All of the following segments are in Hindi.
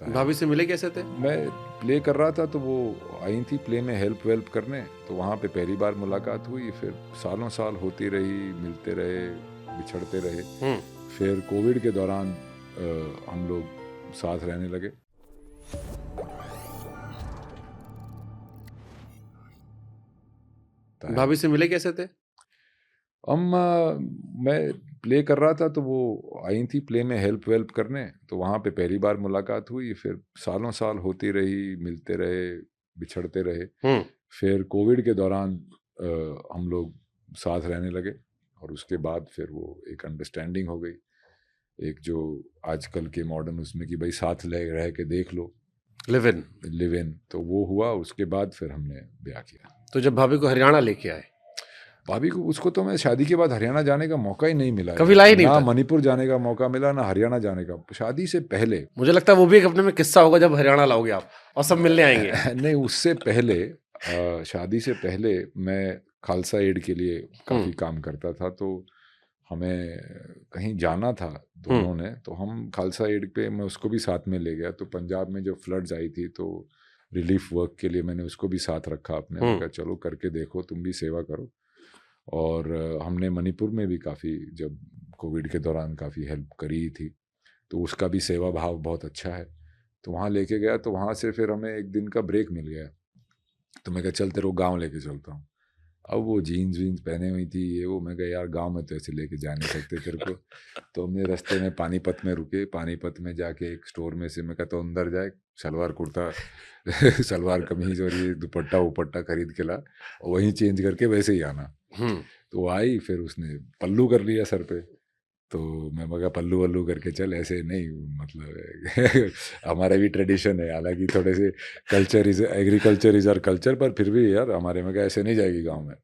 भाभी से मिले कैसे थे? मैं प्ले कर रहा था तो वो आई थी प्ले में हेल्प वेल्प करने, तो वहाँ पे पहली बार मुलाकात हुई। फिर सालों साल होती रही, मिलते रहे, बिछड़ते रहे। फिर कोविड के दौरान हम लोग साथ रहने लगे। भाभी से मिले कैसे थे? मैं प्ले कर रहा था तो वो आई थी प्ले में हेल्प वेल्प करने, तो वहाँ पे पहली बार मुलाकात हुई। फिर सालों साल होती रही, मिलते रहे, बिछड़ते रहे। फिर कोविड के दौरान हम लोग साथ रहने लगे और उसके बाद फिर वो एक अंडरस्टैंडिंग हो गई, एक जो आजकल के मॉडर्न उसमें कि भाई साथ रह के देख लो, लिव इन, तो वो हुआ। उसके बाद फिर हमने ब्याह किया। तो जब भाभी को हरियाणा लेके आए, भाभी को उसको तो मैं शादी के बाद हरियाणा जाने का मौका ही नहीं मिला, कभी लाई नहीं ना था? मणिपुर जाने का मौका मिला, ना हरियाणा जाने का। शादी से पहले मुझे लगता है वो भी एक अपने में किस्सा होगा जब हरियाणा लाओगे आप और सब मिलने आएंगे। नहीं, उससे पहले शादी से पहले मैं खालसा एड के लिए काफ़ी काम करता था, तो हमें कहीं जाना था दोनों ने, तो हम खालसा एड पे, मैं उसको भी साथ में ले गया। तो पंजाब में जब फ्लड्स आई थी तो रिलीफ वर्क के लिए मैंने उसको भी साथ रखा अपने। मैं कहा चलो करके देखो, तुम भी सेवा करो। और हमने मणिपुर में भी काफ़ी, जब कोविड के दौरान काफ़ी हेल्प करी थी, तो उसका भी सेवा भाव बहुत अच्छा है। तो वहाँ लेके गया, तो वहाँ से फिर हमें एक दिन का ब्रेक मिल गया। तो मैं कहा चल तेरे को गाँव लेके चलता हूँ। अब वो जीन्स वीन्स पहने हुई थी, ये वो। मैं कहा यार गांव में तो ऐसे लेके जा नहीं सकते तेरे को। तो हमने रास्ते में पानीपत में रुके। पानीपत में जाके एक स्टोर में से मैं कहता हूँ अंदर जाए, सलवार कुर्ता सलवार कमीज और ये दुपट्टा उपट्टा खरीद के ला, और वहीं चेंज करके वैसे ही आना। तो वो आई, फिर उसने पल्लू कर लिया सर पे। तो मैं मगा पल्लू वल्लू करके चल, ऐसे नहीं, मतलब हमारा भी ट्रेडिशन है, हालांकि थोड़े से culture is agriculture is our culture, पर फिर भी यार हमारे में ऐसे नहीं जाएगी गांव में।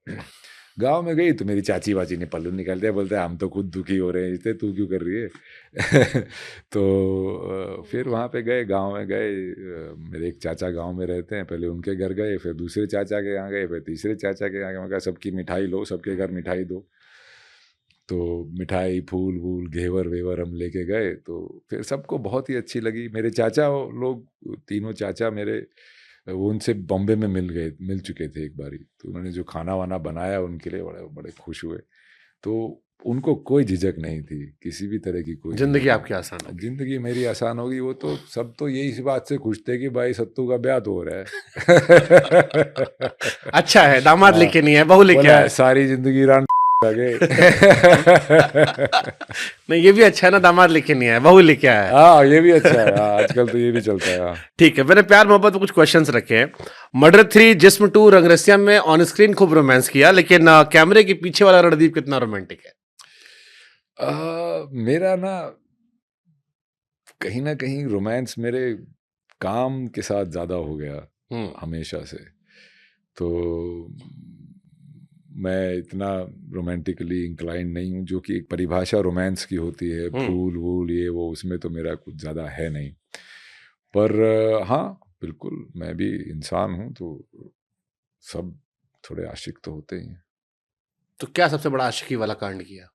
गांव में गई तो मेरी चाची वाची ने पल्लू निकाल दिया, बोलते हैं हम तो खुद दुखी हो रहे हैं, इसलिए तू क्यों कर रही है। तो फिर वहाँ पे गए, गांव में गए। मेरे एक चाचा गांव में रहते हैं, पहले उनके घर गए, फिर दूसरे चाचा के यहाँ गए, फिर तीसरे चाचा के यहाँ गए। मैं कहा सबकी मिठाई लो, सबके घर मिठाई दो। तो मिठाई, फूल वूल, घेवर वेवर हम लेके गए। तो फिर सबको बहुत ही अच्छी लगी। मेरे चाचा लोग, तीनों चाचा मेरे, वो उनसे बॉम्बे में मिल चुके थे एक बारी। तो उन्होंने जो खाना वाना बनाया उनके लिए, बड़े बड़े खुश हुए। तो उनको कोई झिझक नहीं थी, किसी भी तरह की कोई जिंदगी झिझक आपकी आसान नहीं। होगी। जिंदगी मेरी आसान होगी, वो तो सब तो यही इस बात से खुश थे कि भाई सत्तू का ब्याह तो हो रहा है। अच्छा है, दामाद हाँ, लेके नहीं है, बहू लेके बोला आए। सारी जिंदगी रान गए। नहीं, ये भी अच्छा है ना, दामाद लेके नहीं आया, बहू लेके आया है। हाँ, ये भी अच्छा है। हाँ, आजकल तो ये भी चलता है। हाँ। ठीक है, मैंने प्यार मोहब्बत पे कुछ क्वेश्चंस रखे हैं। मर्डर 3, जिस्म 2, रंगरसिया में ऑन स्क्रीन खूब रोमांस किया, लेकिन कैमरे के पीछे वाला रणदीप कितना रोमांटिक है? मेरा ना कहीं रोमांस मेरे काम के साथ ज़्यादा हो गया हमेशा से। तो मैं इतना रोमांटिकली इंक्लाइन नहीं हूँ, जो कि एक परिभाषा रोमांस की होती है, फूल वूल ये वो, उसमें तो मेरा कुछ ज़्यादा है नहीं। पर हाँ, बिल्कुल मैं भी इंसान हूँ, तो सब थोड़े आशिक तो होते ही हैं। तो क्या सबसे बड़ा आशिकी वाला कांड किया?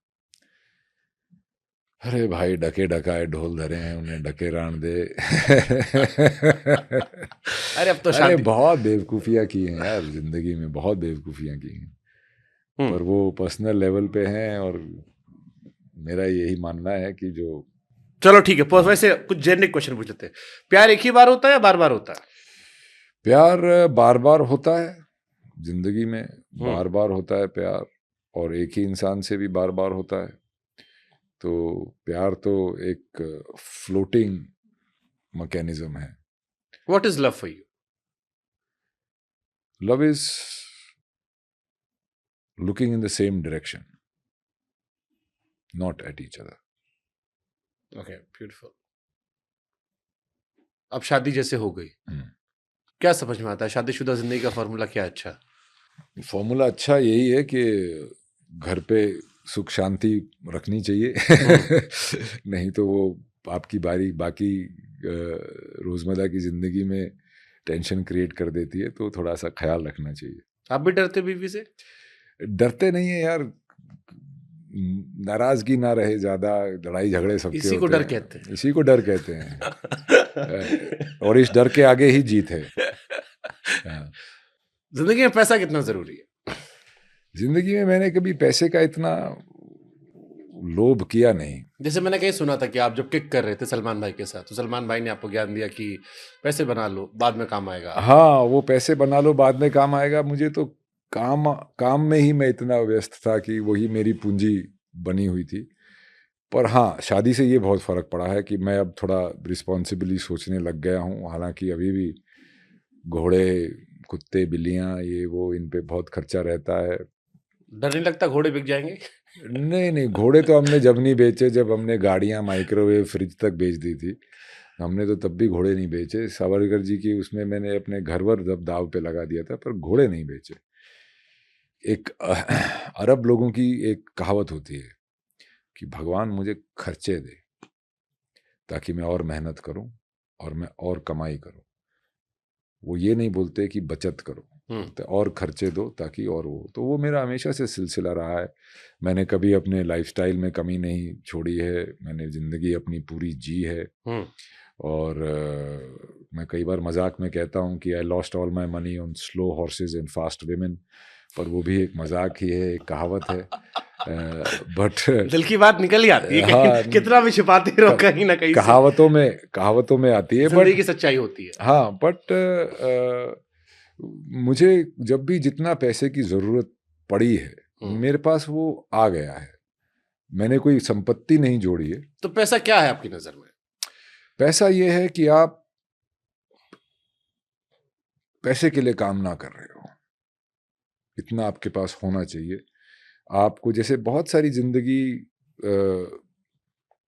अरे भाई, डके डकाए ढोल धरे हैं, उन्हें डके रान दे। अरे अब तो अरे शादी। बहुत बेवकूफ़ियाँ की हैं यार ज़िंदगी में, बहुत बेवकूफ़ियाँ की हैं। पर वो पर्सनल लेवल पे हैं, और मेरा यही मानना है कि जो, चलो ठीक है, वैसे कुछ जेनरिक क्वेश्चन पूछ लेते हैं। प्यार एक ही बार होता है या बार बार होता है? प्यार बार बार होता है ज़िंदगी में, बार बार होता है प्यार, और एक ही इंसान से भी बार बार होता है। तो प्यार तो एक फ्लोटिंग मैकेनिज्म है। What is love for you? Love is looking in the same direction, not at each other. Okay, beautiful. अब शादी जैसे हो गई, क्या समझ में आता है शादीशुदा जिंदगी का फॉर्मूला क्या है? अच्छा, फॉर्मूला अच्छा यही है कि घर पे सुख शांति रखनी चाहिए। नहीं तो वो आपकी बाकी रोजमर्रा की जिंदगी में टेंशन क्रिएट कर देती है, तो थोड़ा सा ख्याल रखना चाहिए। आप भी डरते बीवी से? डरते नहीं है यार, नाराजगी ना रहे ज्यादा, लड़ाई झगड़े सबके इसी को होते डर हैं। कहते हैं। इसी को डर कहते हैं। और इस डर के आगे ही जीत है। हाँ। जिंदगी में पैसा कितना जरूरी है? जिंदगी में मैंने कभी पैसे का इतना लोभ किया नहीं। जैसे मैंने कहीं सुना था कि आप जब किक कर रहे थे सलमान भाई के साथ, तो सलमान भाई ने आपको ज्ञान दिया कि पैसे बना लो, बाद में काम आएगा। हाँ, वो पैसे बना लो बाद में काम आएगा। मुझे तो काम में ही मैं इतना व्यस्त था कि वही मेरी पूंजी बनी हुई थी। पर हाँ, शादी से ये बहुत फ़र्क पड़ा है कि मैं अब थोड़ा रिस्पॉन्सिबली सोचने लग गया हूँ। हालांकि अभी भी घोड़े, कुत्ते, बिल्लियाँ, ये वो, इन पे बहुत खर्चा रहता है। डर नहीं लगता घोड़े बिक जाएंगे? नहीं नहीं, घोड़े तो हमने जब नहीं बेचे जब हमने गाड़ियाँ, माइक्रोवेव, फ्रिज तक बेच दी थी। हमने तो तब भी घोड़े नहीं बेचे। सावरकर जी की उसमें मैंने अपने घर वर जब दाव पे लगा दिया था, पर घोड़े नहीं बेचे। एक अरब लोगों की एक कहावत होती है कि भगवान मुझे खर्चे दे ताकि मैं और मेहनत करूं और मैं और कमाई करूं। वो ये नहीं बोलते कि बचत करो, बोलते और खर्चे दो ताकि और वो। तो वो मेरा हमेशा से सिलसिला रहा है। मैंने कभी अपने लाइफस्टाइल में कमी नहीं छोड़ी है। मैंने ज़िंदगी अपनी पूरी जी है। और मैं कई बार मजाक में कहता हूँ कि I lost all my money on slow horses and fast women, पर वो भी एक मजाक ही है, एक कहावत है। बट दिल की बात निकल ही आती है। हाँ, कितना भी छिपाते रहो कहीं ना कहीं कहावतों में आती है। जिंदगी की सच्चाई होती है। हाँ, बट मुझे जब भी जितना पैसे की जरूरत पड़ी है, मेरे पास वो आ गया है। मैंने कोई संपत्ति नहीं जोड़ी है। तो पैसा क्या है आपकी नजर में? पैसा ये है कि आप पैसे के लिए काम ना कर रहे हो, इतना आपके पास होना चाहिए। आपको जैसे बहुत सारी जिंदगी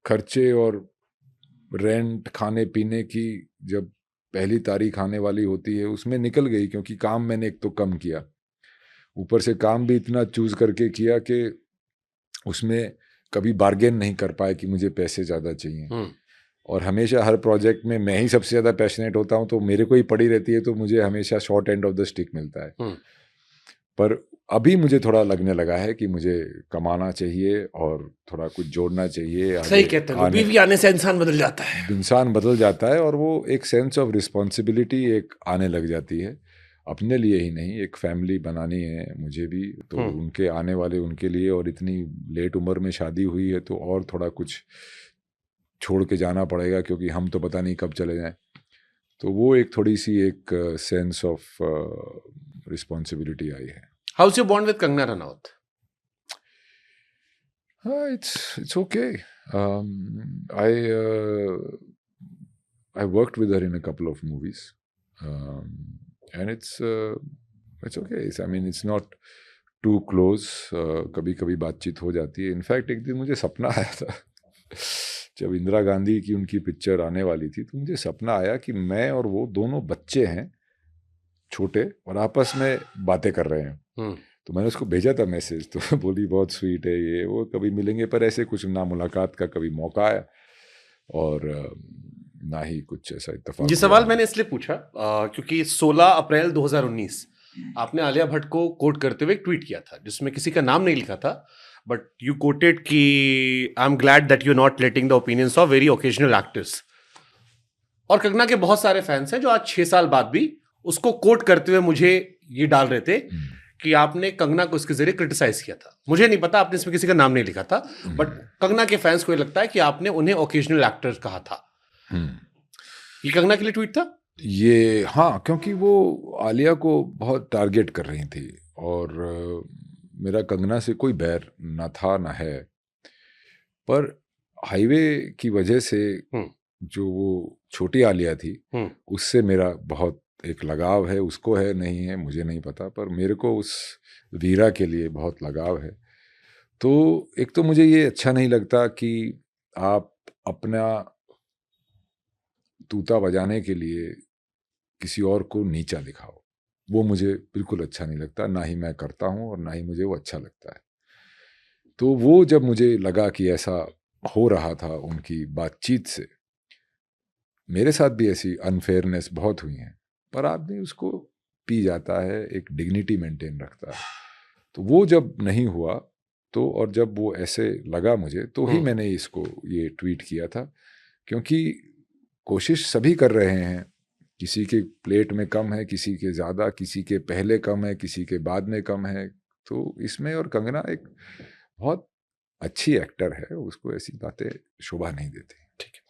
खर्चे और रेंट, खाने पीने की जब पहली तारीख आने वाली होती है उसमें निकल गई, क्योंकि काम मैंने एक तो कम किया, ऊपर से काम भी इतना चूज करके किया कि उसमें कभी बार्गेन नहीं कर पाए कि मुझे पैसे ज़्यादा चाहिए। और हमेशा हर प्रोजेक्ट में मैं ही सबसे ज़्यादा पैशनेट होता हूँ, तो मेरे को ही पड़ी रहती है, तो मुझे हमेशा short end of the stick मिलता है। पर अभी मुझे थोड़ा लगने लगा है कि मुझे कमाना चाहिए और थोड़ा कुछ जोड़ना चाहिए। सही कहते हैं, बीवी आने से इंसान बदल जाता है। इंसान बदल जाता है और वो एक सेंस ऑफ रिस्पॉन्सिबिलिटी एक आने लग जाती है, अपने लिए ही नहीं, एक फैमिली बनानी है मुझे भी, तो उनके आने वाले उनके लिए। और इतनी लेट उम्र में शादी हुई है तो और थोड़ा कुछ छोड़ के जाना पड़ेगा, क्योंकि हम तो पता नहीं कब चले जाएं। तो वो एक थोड़ी सी एक सेंस ऑफ रिस्पॉन्सिबिलिटी आई है। House you bond with Kangana Ranaut? It's okay. I worked with her in a couple of movies, and it's okay. I mean, it's not too close. कभी कभी बातचीत हो जाती है। इनफैक्ट एक दिन मुझे सपना आया था जब इंदिरा गांधी की उनकी पिक्चर आने वाली थी, तो मुझे सपना आया कि मैं और वो दोनों बच्चे हैं छोटे और आपस में बातें कर रहे हैं। तो मैंने उसको भेजा था मैसेज, तो बोली बहुत स्वीट है ये वो, कभी मिलेंगे। पर ऐसे कुछ ना मुलाकात का कभी मौका आया और ना ही कुछ ऐसा इत्तेफाक। ये सवाल मैंने इसलिए पूछा क्योंकि 16 अप्रैल 2019 आपने आलिया भट्ट को कोट करते हुए एक ट्वीट किया था जिसमें किसी का नाम नहीं लिखा था, बट यू कोटेड कि I am glad that you not letting the opinions of very occasional actors. और कंगना के बहुत सारे फैंस हैं जो आज 6 साल बाद भी उसको कोट करते हुए मुझे ये डाल रहे थे कि आपने कंगना को इसके जरिए क्रिटिसाइज किया था। मुझे नहीं पता, आपने इसमें किसी का नाम नहीं लिखा था, बट कंगना के फैंस को ये लगता है कि आपने उन्हें ओकेजनल एक्टर्स कहा था। ये कंगना के लिए ट्वीट था ये? हाँ, क्योंकि वो आलिया को बहुत टारगेट कर रही थी और मेरा कंगना से कोई बैर ना था ना है, पर हाईवे की वजह से जो वो छोटी आलिया थी उससे मेरा बहुत एक लगाव है। उसको है नहीं है मुझे नहीं पता, पर मेरे को उस वीरा के लिए बहुत लगाव है। तो एक तो मुझे ये अच्छा नहीं लगता कि आप अपना तूता बजाने के लिए किसी और को नीचा दिखाओ, वो मुझे बिल्कुल अच्छा नहीं लगता, ना ही मैं करता हूँ और ना ही मुझे वो अच्छा लगता है। तो वो जब मुझे लगा कि ऐसा हो रहा था उनकी बातचीत से, मेरे साथ भी ऐसी अनफेयरनेस बहुत हुई हैं, पर आदमी उसको पी जाता है, एक डिग्निटी मेंटेन रखता है। तो वो जब नहीं हुआ तो और जब वो ऐसे लगा मुझे तो ही हम्म। मैंने इसको ये ट्वीट किया था, क्योंकि कोशिश सभी कर रहे हैं। किसी के प्लेट में कम है, किसी के ज़्यादा, किसी के पहले कम है, किसी के बाद में कम है। तो इसमें और कंगना एक बहुत अच्छी एक्टर है, उसको ऐसी बातें शोभा नहीं देती। ठीक है।